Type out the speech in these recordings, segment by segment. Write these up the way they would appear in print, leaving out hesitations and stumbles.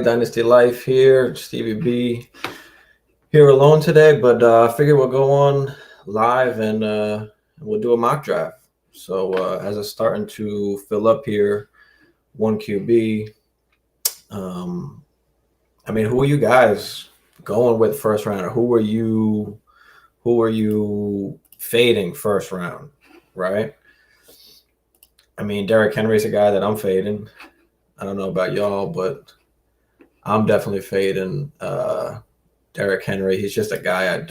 Dynasty Life here. Stevie B here alone today, but I figured we'll go on live and we'll do a mock draft. So as it's starting to fill up here, one QB. Who are you guys going with first round? Or who are you fading first round? Right. Derrick Henry's a guy that I'm fading. I don't know about y'all, but I'm definitely fading Derrick Henry. He's just a guy I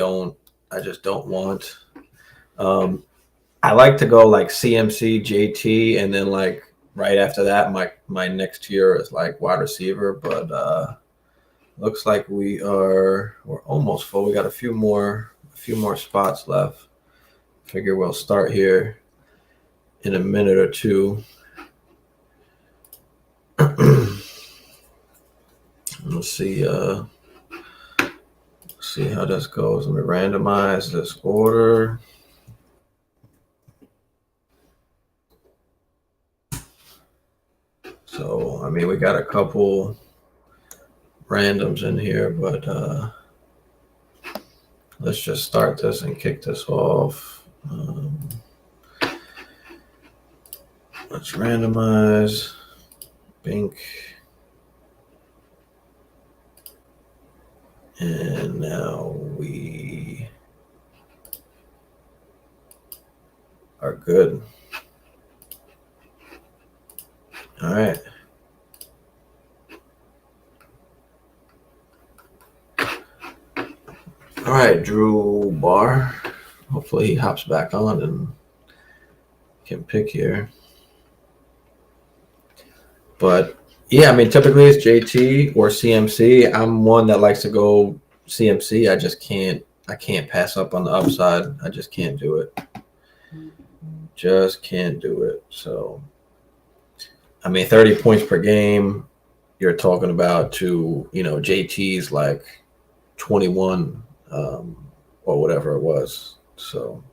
just don't want. I like to go like CMC, JT, and then like right after that, my next tier is like wide receiver. But looks like we're almost full. We got a few more spots left. Figure we'll start here in a minute or two. Let's see how this goes. Let me randomize this order. So, we got a couple randoms in here, but let's just start this and kick this off. Let's randomize. Bink. And now we are good. All right. All right, Drew Barr. Hopefully he hops back on and can pick here. But yeah, typically it's JT or CMC. I'm one that likes to go CMC. I can't pass up on the upside. I just can't do it. Just can't do it. So, 30 points per game, you're talking about JT's like 21 or whatever it was. So,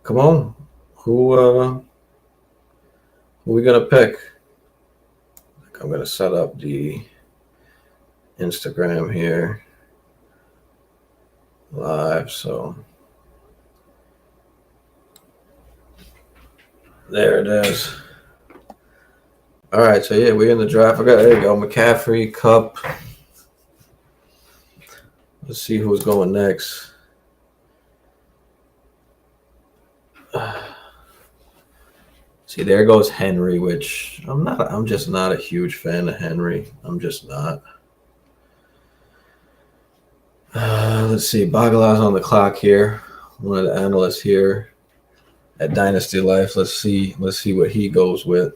come on. Who are we going to pick? I'm going to set up the Instagram here live. So there it is. All right. So, yeah, we're in the draft. There you go. McCaffrey, Cup. Let's see who's going next. See, there goes Henry, which I'm just not a huge fan of Henry. I'm just not. Let's see. Bagala's on the clock here. One of the analysts here at Dynasty Life. Let's see what he goes with.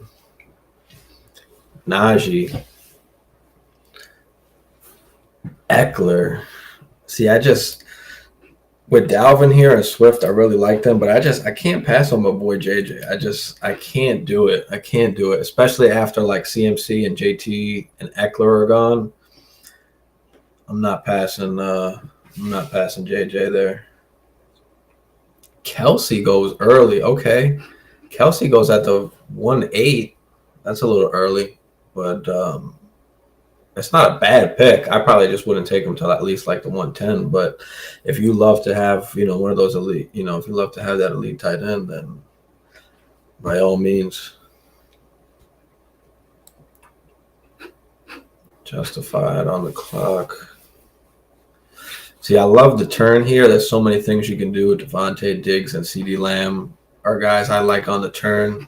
Najee. Eckler. See, with Dalvin here and Swift, I really like them, but I can't pass on my boy JJ. I can't do it. I can't do it, especially after like CMC and JT and Eckler are gone. I'm not passing JJ there. Kelsey goes early. Okay. Kelsey goes at the 1-8. That's a little early, but it's not a bad pick. I probably just wouldn't take him till at least like the 110. But if you love to have, one of those elite, if you love to have that elite tight end, then by all means, Justified on the clock. See, I love the turn here. There's so many things you can do with Devontae, Diggs, and CeeDee Lamb are guys I like on the turn,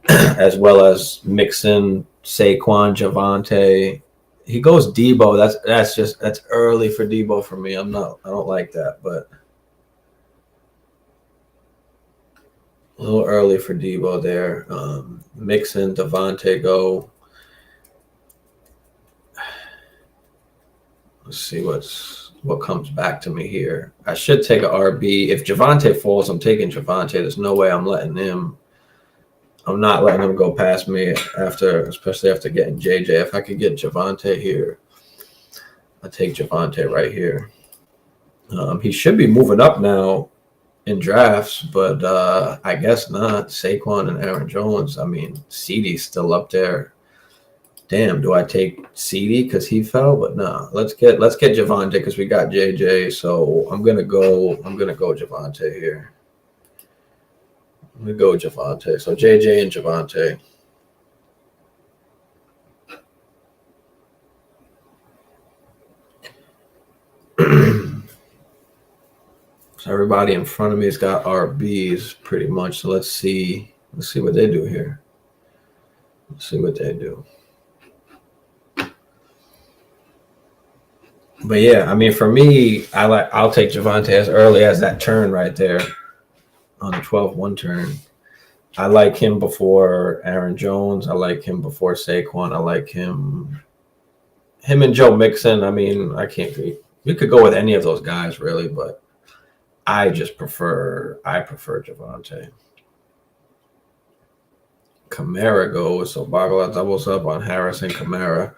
as well as Mixon, Saquon, Javonte. He goes Debo. That's early for Debo for me. I don't like that, but a little early for Debo there. Mixon, Devontae go. Let's see what comes back to me here. I should take an RB. If Javonte falls, I'm taking Javonte. There's no way I'm letting him. I'm not letting him go past me especially after getting JJ. If I could get Javonte here, I'll take Javonte right here. He should be moving up now in drafts, but I guess not. Saquon and Aaron Jones. CeeDee's still up there. Damn, do I take CD because he fell? But no, let's get Javonte because we got JJ. So I'm gonna go Javonte here. I'm gonna go Javonte. So JJ and Javonte. So everybody in front of me has got RBs pretty much. So let's see what they do here. Let's see what they do. But yeah, I mean, for me, I'll take Javonte as early as that turn right there on the 12-1 turn. I like him before Aaron Jones. I like him before Saquon. I like him and Joe Mixon. I mean, I can't be. You could go with any of those guys really, but I prefer Javonte. Kamara goes, so Bagala doubles up on Harris and Kamara.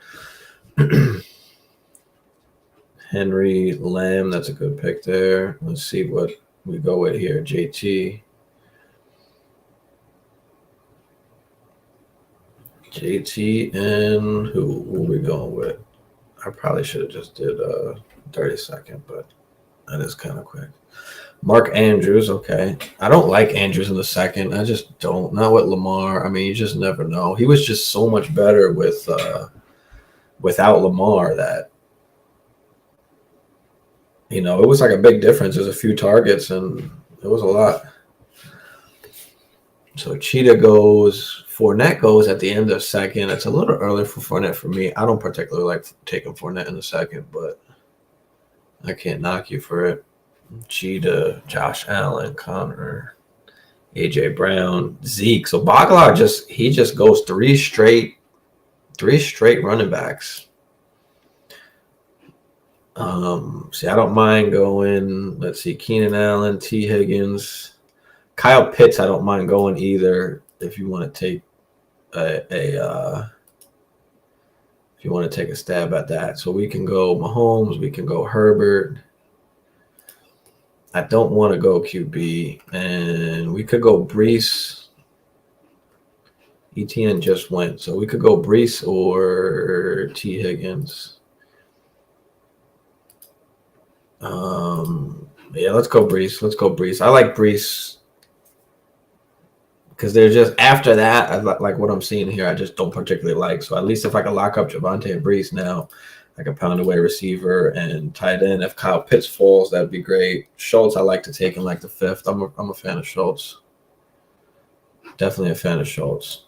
Henry, Lamb, that's a good pick there. Let's see what we go with here. JT and who are we going with? I probably should have just did 30-second, but that is kind of quick. Mark Andrews, okay. I don't like Andrews in the second. I just don't. Not with Lamar. I mean, you just never know. He was just so much better without Lamar that, you know, it was like a big difference. There's a few targets, and it was a lot. So Cheetah goes. Fournette goes at the end of second. It's a little early for Fournette for me. I don't particularly like taking Fournette in the second, but I can't knock you for it. Cheetah, Josh Allen, Connor, AJ Brown, Zeke. So Bagala just goes three straight running backs. See, I don't mind going. Let's see, Keenan Allen, T. Higgins, Kyle Pitts. I don't mind going either. If you want to take if you want to take a stab at that, so we can go Mahomes, we can go Herbert. I don't want to go QB, and we could go Brees. ETN just went, so we could go Brees or T. Higgins. Yeah, let's go Brees. I like Brees because they're just after that. I like what I'm seeing here. I just don't particularly like. So at least if I can lock up Javonte and Brees now, I can pound away receiver and tight end. If Kyle Pitts falls, that'd be great. Schultz, I like to take in like the fifth. I'm a fan of Schultz. Definitely a fan of Schultz.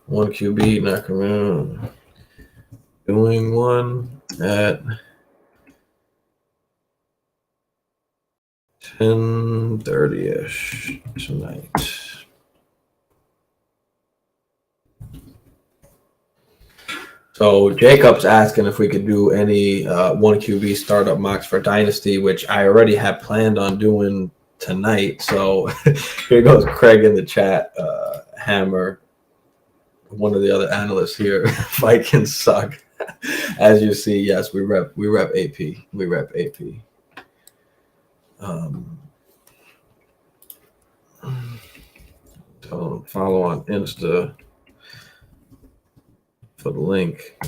One QB, knock around. Doing one at 10:30-ish tonight. So Jacob's asking if we could do any one QB startup mocks for Dynasty, which I already had planned on doing tonight. So here goes Craig in the chat. Hammer, one of the other analysts here. Vikings suck. As you see, yes, we rep AP. We rep AP. So follow on Insta for the link.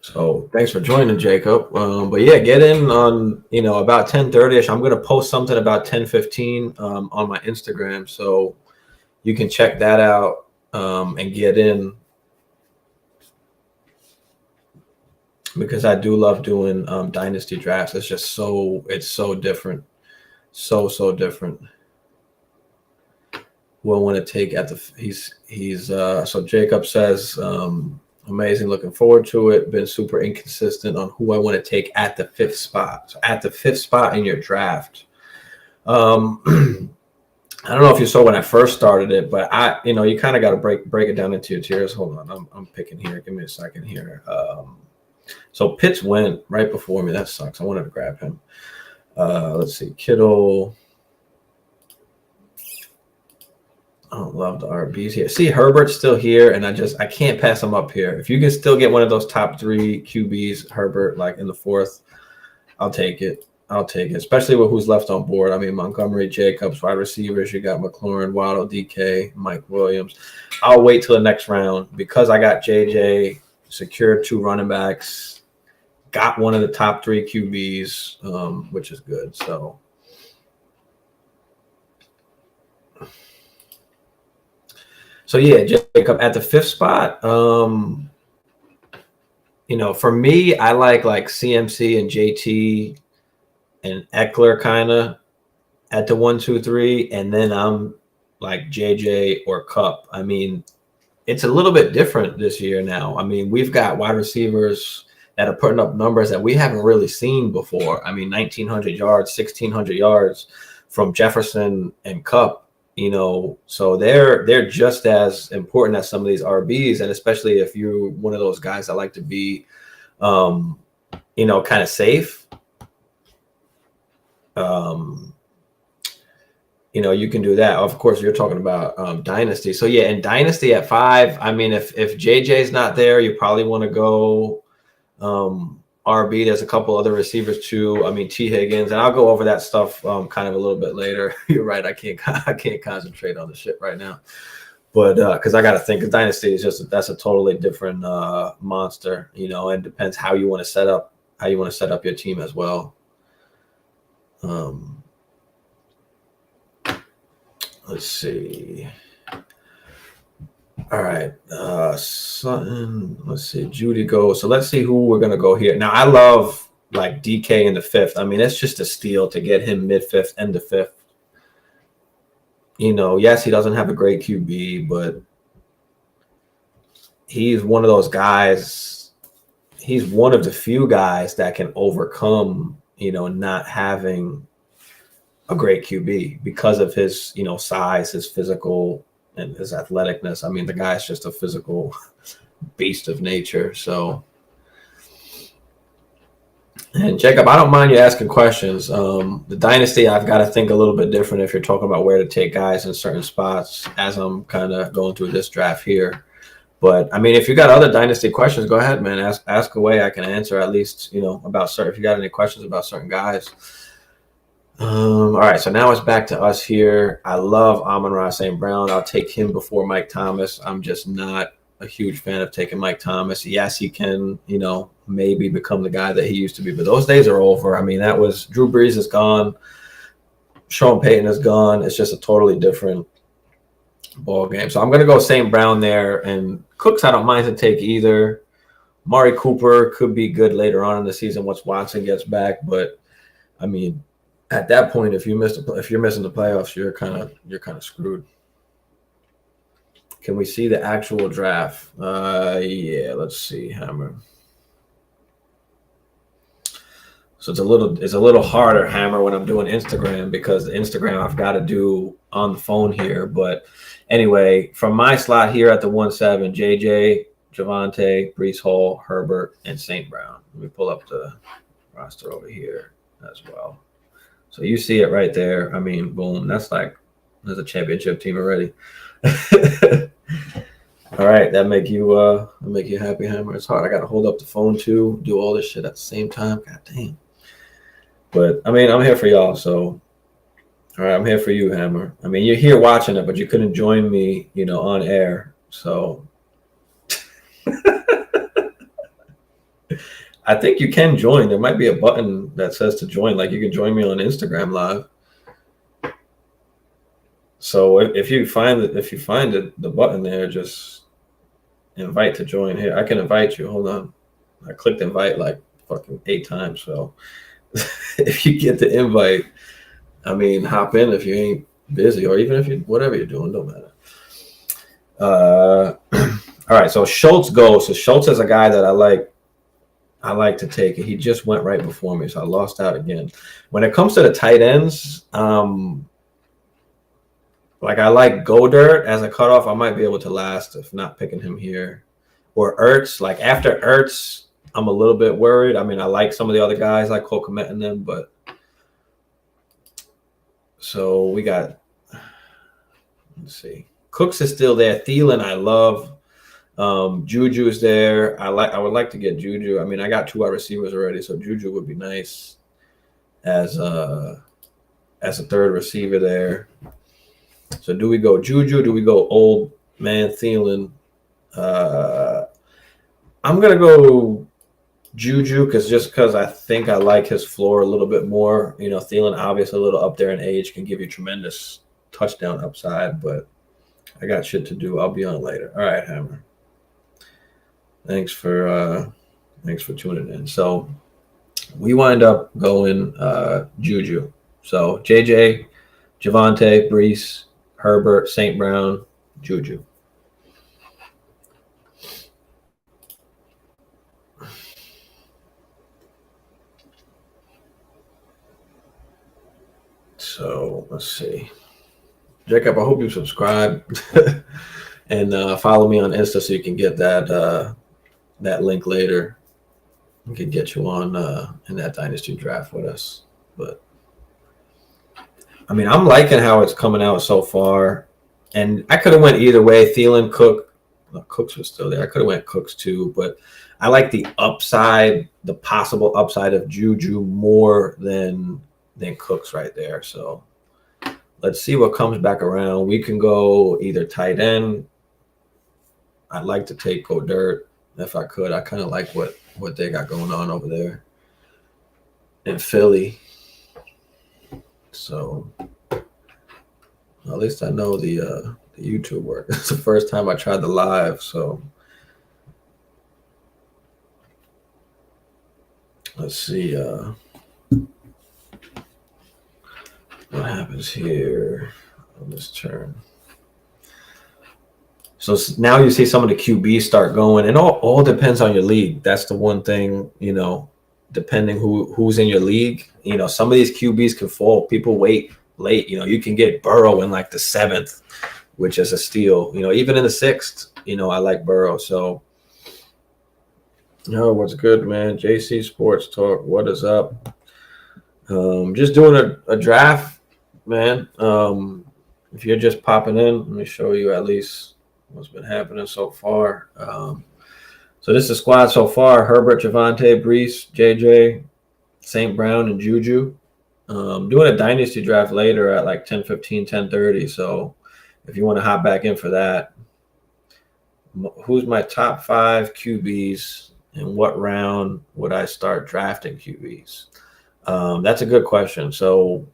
So thanks for joining, Jacob. But yeah, get in on about 10:30ish. I'm gonna post something about 10:15 on my Instagram, so you can check that out and get in, because I do love doing dynasty drafts. It's so different, so different. We'll want to take at the so Jacob says amazing, looking forward to it. Been super inconsistent on who I want to take at the fifth spot. So at the fifth spot in your draft. I don't know if you saw when I first started it, but you kind of got to break it down into your tiers. Hold on, I'm picking here. Give me a second here. So Pitts went right before me. That sucks. I wanted to grab him. Let's see, Kittle. I don't love the RBs here. See, Herbert's still here, and I can't pass him up here. If you can still get one of those top three QBs, Herbert, like in the fourth, I'll take it. I'll take it, especially with who's left on board. I mean, Montgomery, Jacobs, wide receivers. You got McLaurin, Waddle, DK, Mike Williams. I'll wait till the next round because I got JJ, secured 2 running backs, got one of the top 3 QBs, which is good. So yeah, Jacob at the 5th spot. For me, I like CMC and JT and Eckler kind of at the 1, 2, 3, and then I'm like JJ or Cup. I mean, it's a little bit different this year now. I mean, we've got wide receivers that are putting up numbers that we haven't really seen before. I mean, 1,900 yards, 1,600 yards from Jefferson and Cup. So they're just as important as some of these RBs, and especially if you're one of those guys that like to be, kind of safe. You can do that. Of course, you're talking about Dynasty. So yeah, in Dynasty at 5, I mean, if JJ's not there, you probably want to go RB. There's a couple other receivers too. I mean, T. Higgins, and I'll go over that stuff kind of a little bit later. You're right. I can't concentrate on the shit right now, but because I got to think, Dynasty is that's a totally different monster, and depends how you want to set up your team as well. Let's see. All right. Sutton. Let's see. Judy goes. So let's see who we're going to go here. Now, I love DK in the 5th. I mean, it's just a steal to get him mid-5th, end of 5th. Yes, he doesn't have a great QB, but he's one of those guys. He's one of the few guys that can overcome, not having a great QB because of his, size, his physical, and his athleticness. I mean, the guy's just a physical beast of nature. So, and Jacob, I don't mind you asking questions. The Dynasty, I've got to think a little bit different if you're talking about where to take guys in certain spots as I'm kind of going through this draft here. But I mean, if you got other Dynasty questions, go ahead, man. Ask away. I can answer at least, about certain. If you got any questions about certain guys. All right, so now it's back to us here. I love Amon-Ra St. Brown. I'll take him before Mike Thomas. I'm just not a huge fan of taking Mike Thomas. Yes, he can, maybe become the guy that he used to be, but those days are over. I mean, that was Drew Brees is gone. Sean Payton is gone. It's just a totally different ball game. So I'm going to go St. Brown there, and Cooks I don't mind to take either. Mari Cooper could be good later on in the season once Watson gets back, but I mean, at that point, if you're missing the playoffs, you're kind of screwed. Can we see the actual draft? Yeah, let's see, Hammer. So it's a little harder, Hammer, when I'm doing Instagram, because the Instagram I've got to do on the phone here. But anyway, from my slot here at the 1-7, JJ, Javonte, Breece Hall, Herbert, and St. Brown. Let me pull up the roster over here as well. So you see it right there. I mean, boom, there's a championship team already. All right, that make you happy, Hammer? It's hard. I got to hold up the phone too, do all this shit at the same time. God damn. But I mean, I'm here for y'all. So, all right, I'm here for you, Hammer. I mean, you're here watching it, but you couldn't join me, on air. So I think you can join. There might be a button that says to join. Like you can join me on Instagram Live. So if you find the button there, just invite to join here. I can invite you. Hold on. I clicked invite like fucking 8 times. So if you get the invite, I mean, hop in if you ain't busy, or even if you whatever you're doing, don't matter. All right. So Schultz goes. So Schultz is a guy that I like to take it. He just went right before me, so I lost out again. When it comes to the tight ends, I like Goddard as a cutoff. I might be able to last if not picking him here. Or Ertz. Like after Ertz, I'm a little bit worried. I mean, I like some of the other guys like Cole Kmet and them, but so we got, let's see. Cooks is still there. Thielen, I love. Juju's there. I would like to get Juju. I mean, I got 2 wide receivers already, so Juju would be nice. as a third receiver there. So do we go Juju? Do we go old man Thielen? I'm gonna go Juju because I think I like his floor a little bit more. Thielen obviously a little up there in age, can give you tremendous touchdown upside, but I got shit to do. I'll be on later. All right, Hammer. Thanks for tuning in. So we wind up going Juju. So JJ, Javonte, Brees, Herbert, St. Brown, Juju. So let's see. Jacob, I hope you subscribe and follow me on Insta so you can get that link later. We could get you on in that dynasty draft with us. But I mean, I'm liking how it's coming out so far. And I could have went either way. Thielen, Cook. Well, Cooks was still there. I could have went Cooks too, but I like the upside, the possible upside of Juju more than Cooks right there. So let's see what comes back around. We can go either tight end. I'd like to take Dirt if I could. I kind of like what they got going on over there in Philly. So at least I know the YouTube work. It's the first time I tried the live, so let's see what happens here on this turn. So now you see some of the QBs start going, and all depends on your league. That's the one thing, depending who's in your league. Some of these QBs can fall. People wait late. You can get Burrow in like the 7th, which is a steal. Even in the 6th, I like Burrow. So, what's good, man? JC Sports Talk. What is up? Just doing a draft, man. If you're just popping in, let me show you at least what's been happening so far. So this is the squad so far: Herbert, Javonte, Brees, JJ, St. Brown, and Juju. Doing a dynasty draft later at like 10:15, 10:30. So if you want to hop back in for that, who's my top 5 QBs and what round would I start drafting QBs? That's a good question. So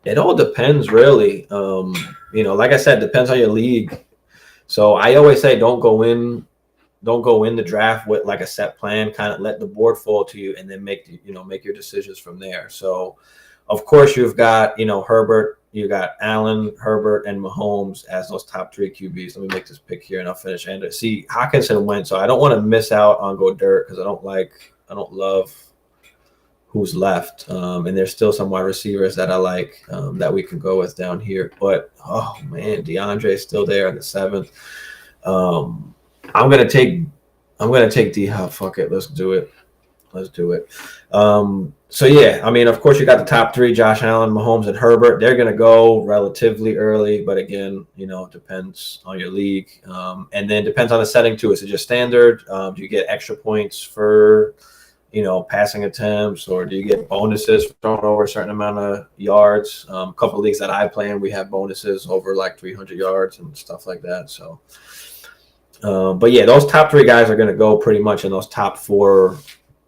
it all depends, really. Like I said, depends on your league. So I always say don't go in the draft with like a set plan. Kind of let the board fall to you, and then make your decisions from there. So, of course, you've got Herbert, you got Allen, Herbert, and Mahomes as those top 3 QBs. Let me make this pick here, and I'll finish. And see, Hawkinson went, so I don't want to miss out on Dirt because I don't love who's left. And there's still some wide receivers that I like that we can go with down here. But, oh, man, DeAndre's still there in the 7th. I'm gonna take D-Hop. Fuck it. Let's do it. So, yeah, I mean, of course, you got the top 3, Josh Allen, Mahomes, and Herbert. They're going to go relatively early. But, again, it depends on your league. And then depends on the setting, too. Is it just standard? Do you get extra points for – passing attempts, or do you get bonuses for throwing over a certain amount of yards? A couple of leagues that I play in, we have bonuses over like 300 yards and stuff like that. So, but yeah, those top 3 guys are going to go pretty much in those top 4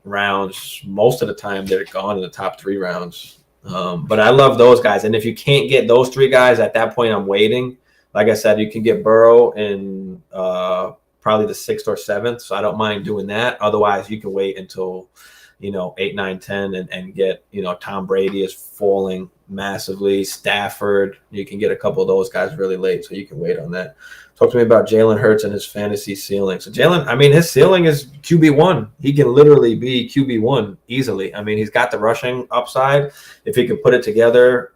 rounds. Most of the time, they're gone in the top 3 rounds. But I love those guys. And if you can't get those 3 guys, at that point, I'm waiting. Like I said, you can get Burrow in probably the 6th or 7th. So I don't mind doing that. Otherwise, you can wait until, 8, 9, 10 and get, Tom Brady is falling massively. Stafford, you can get a couple of those guys really late. So you can wait on that. Talk to me about Jalen Hurts and his fantasy ceiling. So Jalen, I mean, his ceiling is QB1. He can literally be QB1 easily. I mean, he's got the rushing upside. If he could put it together,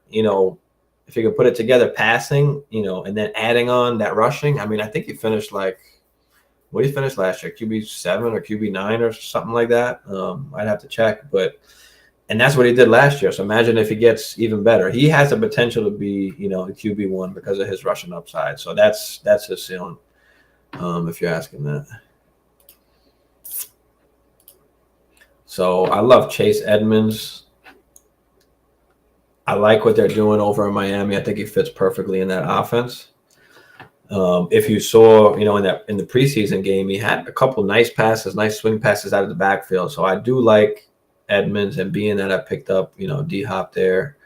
passing, and then adding on that rushing, I mean, I think he finished what did he finish last year? QB7 or QB9 or something like that. I'd have to check, and that's what he did last year. So imagine if he gets even better. He has the potential to be, the QB1 because of his rushing upside. So that's his ceiling, if you're asking that. So I love Chase Edmonds. I like what they're doing over in Miami. I think he fits perfectly in that offense. If you saw, in the preseason game, he had a couple nice passes, nice swing passes out of the backfield. So I do like Edmonds, and being that I picked up, D Hop there,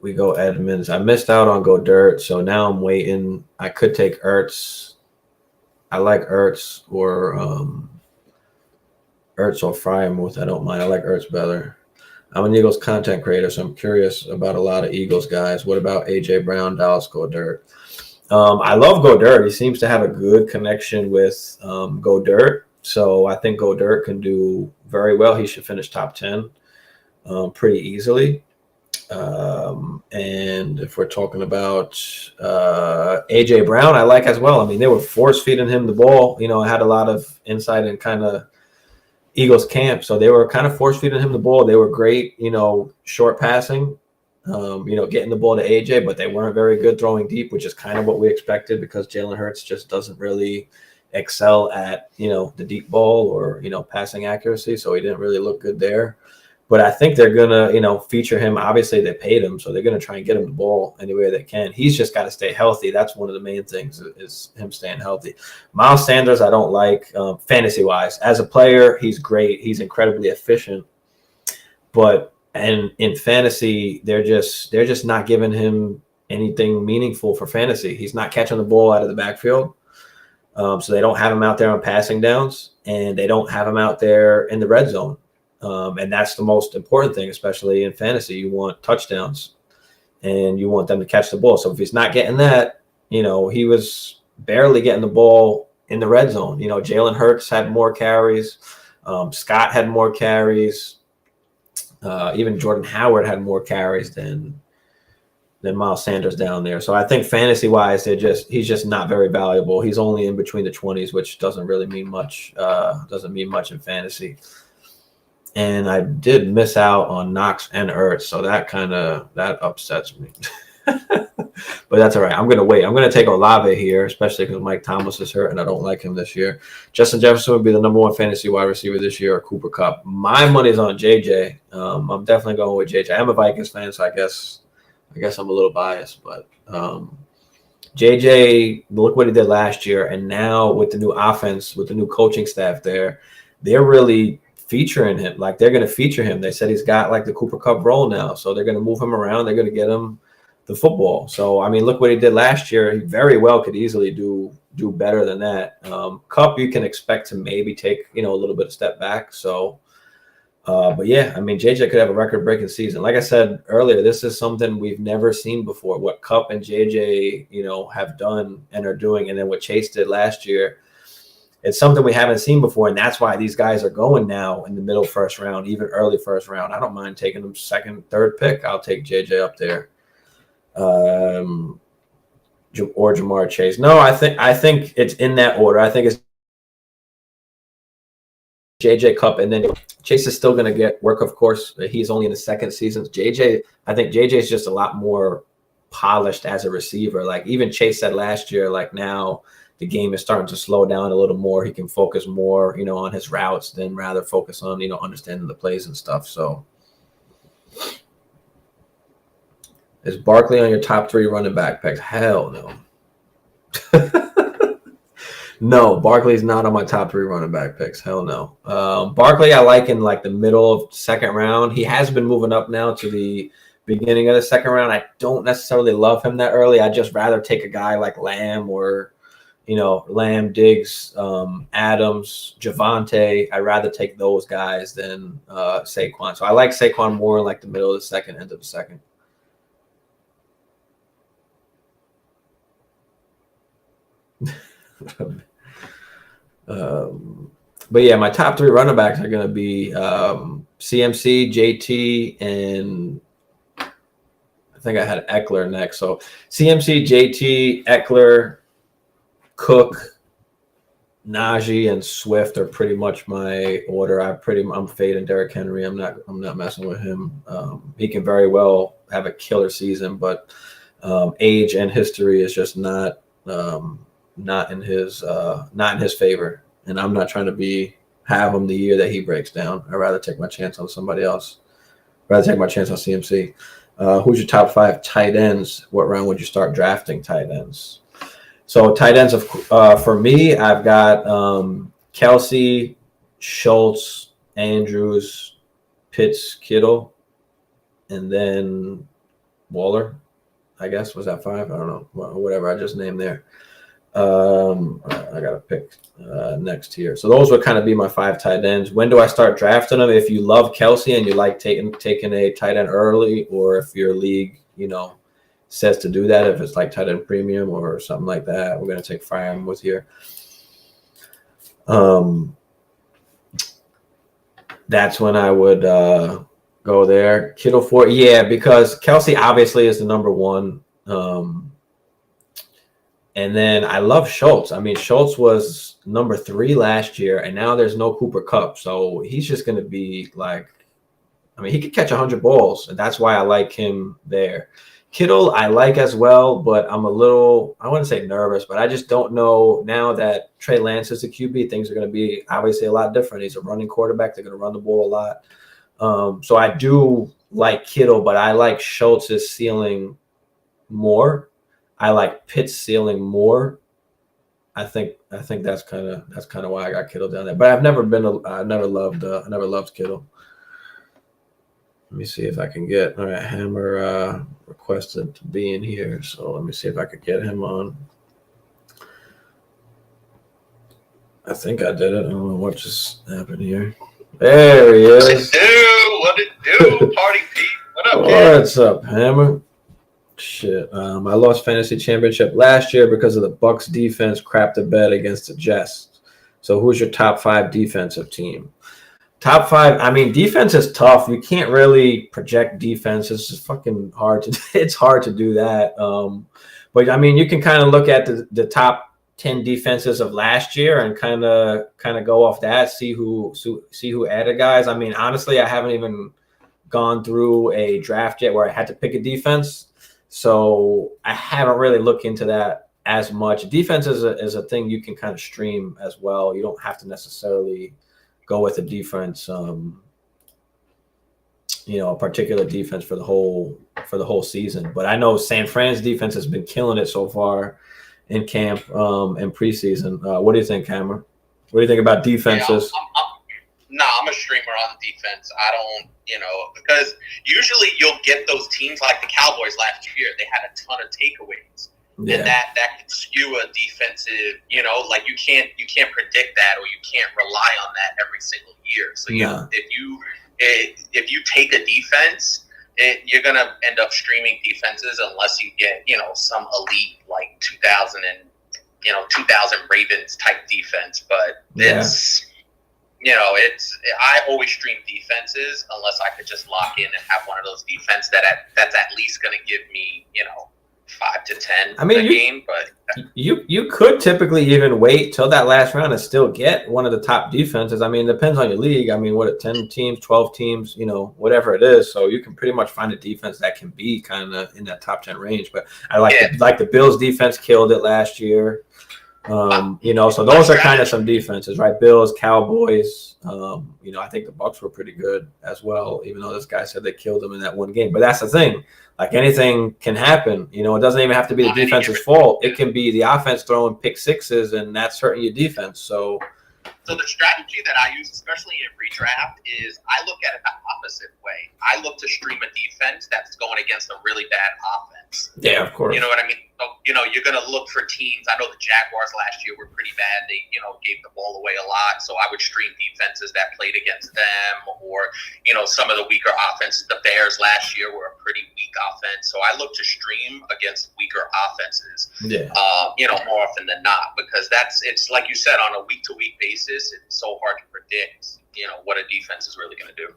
we go Edmonds. I missed out on Godert, so now I'm waiting. I could take Ertz. I like Ertz or Frymouth. I don't mind. I like Ertz better. I'm an Eagles content creator, so I'm curious about a lot of Eagles guys. What about A.J. Brown, Dallas Goedert? I love Goedert. He seems to have a good connection with Goedert, so I think Goedert can do very well. He should finish top 10 pretty easily. And if we're talking about A.J. Brown, I like as well. I mean, they were force-feeding him the ball. I had a lot of insight in kind of Eagles camp, so they were kind of force-feeding him the ball. They were great, short passing, getting the ball to AJ, but they weren't very good throwing deep, which is kind of what we expected because Jalen Hurts just doesn't really excel at, the deep ball or, passing accuracy, so he didn't really look good there. But I think they're going to, feature him. Obviously, they paid him, so they're going to try and get him the ball any way they can. He's just got to stay healthy. That's one of the main things is him staying healthy. Miles Sanders, I don't like fantasy-wise. As a player, he's great. He's incredibly efficient. But in fantasy, they're just not giving him anything meaningful for fantasy. He's not catching the ball out of the backfield. So they don't have him out there on passing downs, and they don't have him out there in the red zone. And that's the most important thing, especially in fantasy. You want touchdowns and you want them to catch the ball. So if he's not getting that, he was barely getting the ball in the red zone. Jalen Hurts had more carries. Scott had more carries. Even Jordan Howard had more carries than Miles Sanders down there. So I think fantasy-wise, he's just not very valuable. He's only in between the 20s, which doesn't really mean much. Doesn't mean much in fantasy. And I did miss out on Knox and Ertz, so that upsets me. But that's all right. I'm going to wait. I'm going to take Olave here, especially because Mike Thomas is hurt, and I don't like him this year. Justin Jefferson would be the number 1 fantasy wide receiver this year, or Cooper Kupp. My money's on JJ. I'm definitely going with JJ. I'm a Vikings fan, so I guess I'm a little biased. But JJ, look what he did last year, and now with the new offense, with the new coaching staff there, they're really featuring him. Like, they're going to feature him. They said he's got like the Cooper Kupp role now, so they're going to move him around. They're going to get him the football. So I mean, look what he did last year. He very well could easily do better than that. Kupp, you can expect to maybe take a little bit of step back. So, but yeah, I mean, JJ could have a record-breaking season. Like I said earlier, this is something we've never seen before. What Kupp and JJ have done and are doing, and then what Chase did last year. It's something we haven't seen before, and that's why these guys are going now in the middle first round, even early first round. I don't mind taking them second, third pick. I'll take JJ up there, or Jamar Chase. No, I think it's in that order. I think it's JJ Kupp, and then Chase is still going to get work. Of course, he's only in the second season. I think JJ is just a lot more polished as a receiver. Like even Chase said last year, like now the game is starting to slow down a little more. He can focus more, on his routes than rather focus on, understanding the plays and stuff. So is Barkley on your top 3 running back picks? Hell no. No, Barkley's not on my top 3 running back picks. Hell no. Barkley I like in like the middle of second round. He has been moving up now to the beginning of the second round. I don't necessarily love him that early. I'd just rather take a guy like Lamb or Lamb, Diggs, Adams, Javonte. I'd rather take those guys than Saquon. So I like Saquon more in like the middle of the second, end of the second. But yeah, my top 3 running backs are going to be CMC, JT, and I think I had Eckler next. So CMC, JT, Eckler, Cook, Najee, and Swift are pretty much my order. I'm fading Derrick Henry. I'm not messing with him. He can very well have a killer season, but age and history is just not in his favor. And I'm not trying to have him the year that he breaks down. I'd rather take my chance on somebody else. Rather take my chance on CMC. Who's your top 5 tight ends? What round would you start drafting tight ends? So tight ends for me, I've got Kelsey, Schultz, Andrews, Pitts, Kittle, and then Waller. I guess was that 5? I don't know. Whatever I just named there. I got to pick next here. So those would kind of be my 5 tight ends. When do I start drafting them? If you love Kelsey and you like taking a tight end early, or if your league, says to do that, if it's like tight end premium or something like that, we're going to take Fryam with here. That's when I would go there. Kittle 4, yeah, because Kelsey obviously is the number 1. And then I love Schultz. I mean, Schultz was number 3 last year, and now there's no Cooper Kupp. So he's just going to be like, he could catch 100 balls, and that's why I like him there. Kittle, I like as well, but I'm a little, I wouldn't say nervous, but I just don't know now that Trey Lance is the QB, things are going to be obviously a lot different. He's a running quarterback. They're going to run the ball a lot. So I do like Kittle, but I like Schultz's ceiling more. I like Pitt's ceiling more. I think that's kind of why I got Kittle down there. But I never loved Kittle. Let me see if I can get. All right, Hammer requested to be in here, so let me see if I could get him on. I think I did it. I don't know what just happened here. There he is. What it do? Party Pete. What up, kid? What's up, Hammer? Shit. I lost fantasy championship last year because of the Bucs defense crapped a bet against the Jets. So who's your top 5 defensive team? Top 5. Defense is tough. You can't really project defense. It's just fucking hard to. It's hard to do that. But you can kind of look at the top 10 defenses of last year and kind of go off that. See who added guys. Honestly, I haven't even gone through a draft yet where I had to pick a defense. So I haven't really looked into that as much. Defense is a thing you can kind of stream as well. You don't have to necessarily go with a defense, a particular defense for the whole season. But I know San Fran's defense has been killing it so far in camp and preseason. What do you think, Hammer? What do you think about defenses? I'm a streamer on defense. I don't, because usually you'll get those teams like the Cowboys last year. They had a ton of takeaways, and that could skew a defensive. Like you can't predict that, or you can't rely on that every single year. So if you take a defense, you're gonna end up streaming defenses unless you get some elite like 2000 Ravens type defense. But I always stream defenses unless I could just lock in and have one of those defense that's at least going to give me 5 to 10 a game. But you could typically even wait till that last round and still get one of the top defenses. It depends on your league. What 10 teams, 12 teams, whatever it is. So you can pretty much find a defense that can be kind of in that top 10 range. But I like the Bills defense killed it last year. So those are kind of some defenses, right? Bills, Cowboys. I think the Bucs were pretty good as well, even though this guy said they killed them in that one game. But that's the thing. Like anything can happen. It doesn't even have to be the defense's fault. It can be the offense throwing pick sixes, and that's hurting your defense. So the strategy that I use, especially in redraft, is I look at it the opposite way. I look to stream a defense that's going against a really bad offense. Yeah, of course. You know what I mean? So, you're going to look for teams. I know the Jaguars last year were pretty bad. They, gave the ball away a lot. So I would stream defenses that played against them, or, some of the weaker offenses. The Bears last year were a pretty weak offense. So I look to stream against weaker offenses, more often than not, because it's like you said, on a week-to-week basis, it's so hard to predict, what a defense is really going to do.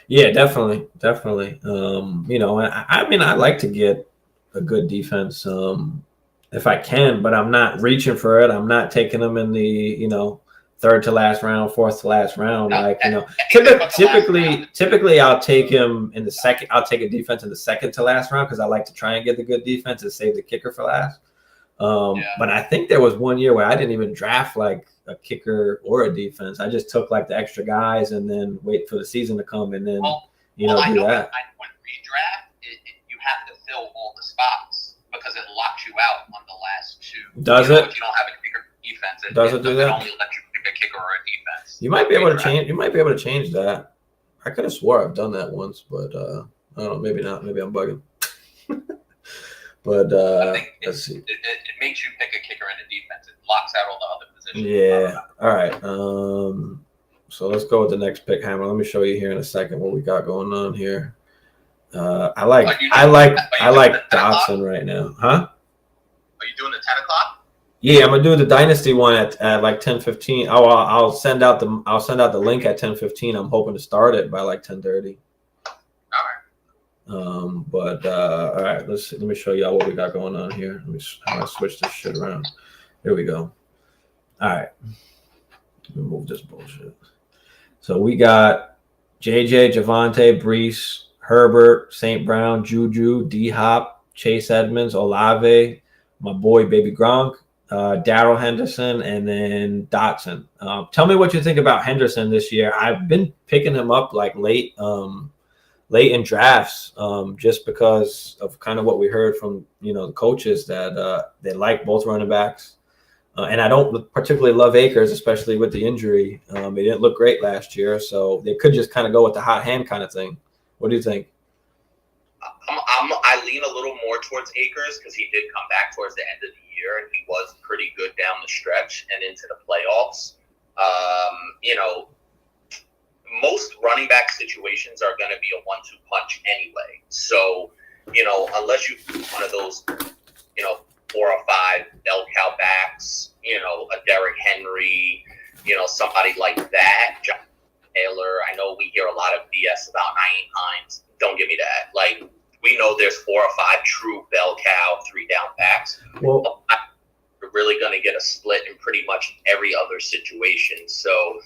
Yeah, definitely. I like to get a good defense if I can, but I'm not reaching for it. I'm not taking them in the, third to last round, fourth to last round. Typically I'll take him in the second. I'll take a defense in the second to last round because I like to try and get the good defense and save the kicker for last. But I think there was one year where I didn't even draft like a kicker or a defense. I just took like the extra guys and then wait for the season to come and then do that. With redraft, you have to fill all the spots because it locks you out on the last two. Does it? If you don't have a kicker defense, it do that? It only lets you pick a kicker or a defense. You might be able to change. You might be able to change that. I could have swore I've done that once, but I don't know. Maybe not. Maybe I'm bugging. But let's see. It makes you pick a kicker and a defense. It locks out all the other positions. Yeah. All right. So let's go with the next pick, Hammer. Let me show you here in a second what we got going on here. I like Dotson right now, huh? Are you doing the 10 o'clock? Yeah, I'm gonna do the Dynasty one at like 10:15. Oh, I'll send out the link at 10:15. I'm hoping to start it by like 10:30. But all right, let me show y'all what we got going on here. Let me switch this shit around. There we go. All right, let me move this bullshit. So we got JJ, Javonte, Brees, Herbert, St. Brown, Juju, D Hop, Chase Edmonds, Olave, my boy Baby Gronk, Darrell Henderson, and then Dotson. Tell me what you think about Henderson this year. I've been picking him up like late in drafts, just because of kind of what we heard from the coaches that they like both running backs, and I don't particularly love Akers, especially with the injury. He didn't look great last year, so they could just kind of go with the hot hand kind of thing. What do you think? I lean a little more towards Akers because he did come back towards the end of the year and he was pretty good down the stretch and into the playoffs. Most running back situations are going to be a 1-2 punch anyway. So, unless you one of those, 4 or 5 bell cow backs, a Derrick Henry, somebody like that, John Taylor. I know we hear a lot of BS about Nyheim Hines. Don't give me that. Like, we know there's 4 or 5 true bell cow 3-down backs. Well, you're really going to get a split in pretty much every other situation. So,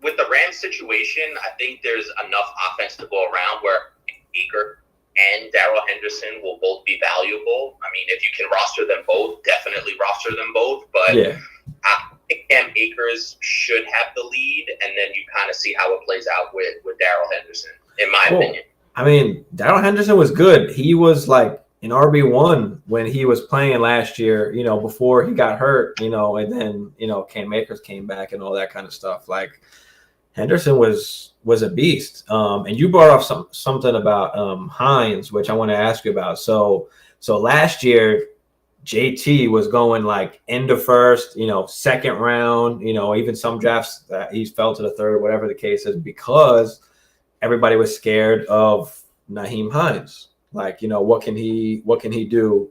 with the Rams situation, I think there's enough offense to go around where Akers and Darrell Henderson will both be valuable. I mean, if you can roster them both, definitely roster them both. But yeah. I think Cam Akers should have the lead, and then you kind of see how it plays out with Darrell Henderson, in my opinion. I mean, Darrell Henderson was good. He was like an RB1 when he was playing last year, before he got hurt, and then, Cam Akers came back and all that kind of stuff. Like, Henderson was a beast. And you brought up something about Hines, which I want to ask you about. So last year, JT was going like end of first, second round, even some drafts that he fell to the third, whatever the case is, because everybody was scared of Nyheim Hines. Like, what can he do?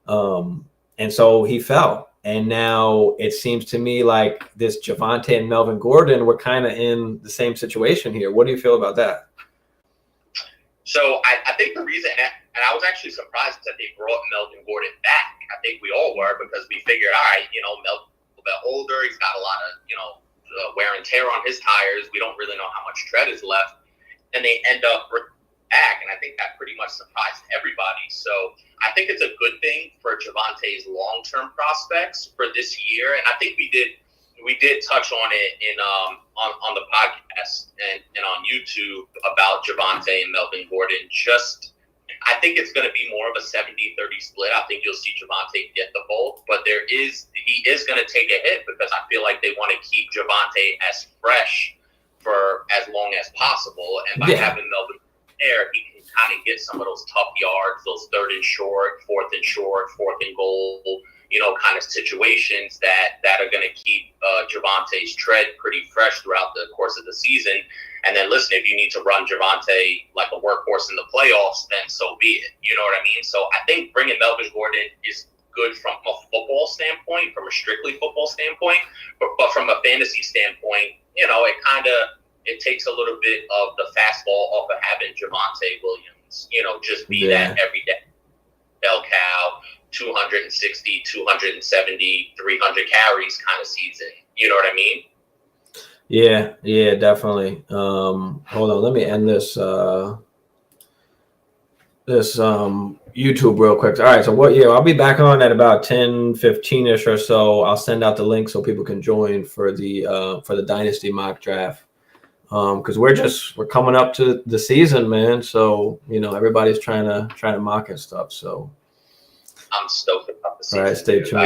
And so he fell. And now it seems to me like this Javonte and Melvin Gordon were kind of in the same situation here. What do you feel about that? So I think the reason, and I was actually surprised that they brought Melvin Gordon back. I think we all were, because we figured, all right, Melvin's a little bit older. He's got a lot of, wear and tear on his tires. We don't really know how much tread is left. And they end up back, and I think that pretty much surprised everybody. So I think it's a good thing for Javonte's long-term prospects for this year. And I think we did touch on it in on the podcast and on YouTube about Javonte and Melvin Gordon. I think it's going to be more of a 70-30 split. I think you'll see Javonte get the bulk, but he is going to take a hit because I feel like they want to keep Javonte as fresh for as long as possible. And by having Melvin there, he can kind of get some of those tough yards, those 3rd and short, 4th and short, 4th and goal, kind of situations that are going to keep Javonte's tread pretty fresh throughout the course of the season. And then listen, if you need to run Javonte like a workhorse in the playoffs, then so be it. You know what I mean? So I think bringing Melvin Gordon is good from a football standpoint, from a strictly football standpoint, but from a fantasy standpoint, it takes a little bit of the fastball off of having Javonte Williams, just be that everyday bell cow, 260, 270, 300 carries kind of season. You know what I mean? Yeah, definitely. Hold on, let me end this YouTube real quick. All right, so I'll be back on at about 10:15ish or so. I'll send out the link so people can join for the Dynasty mock draft. because we're coming up to the season, man. So everybody's trying to mock and stuff. So I'm stoked about the season. all right, stay tuned.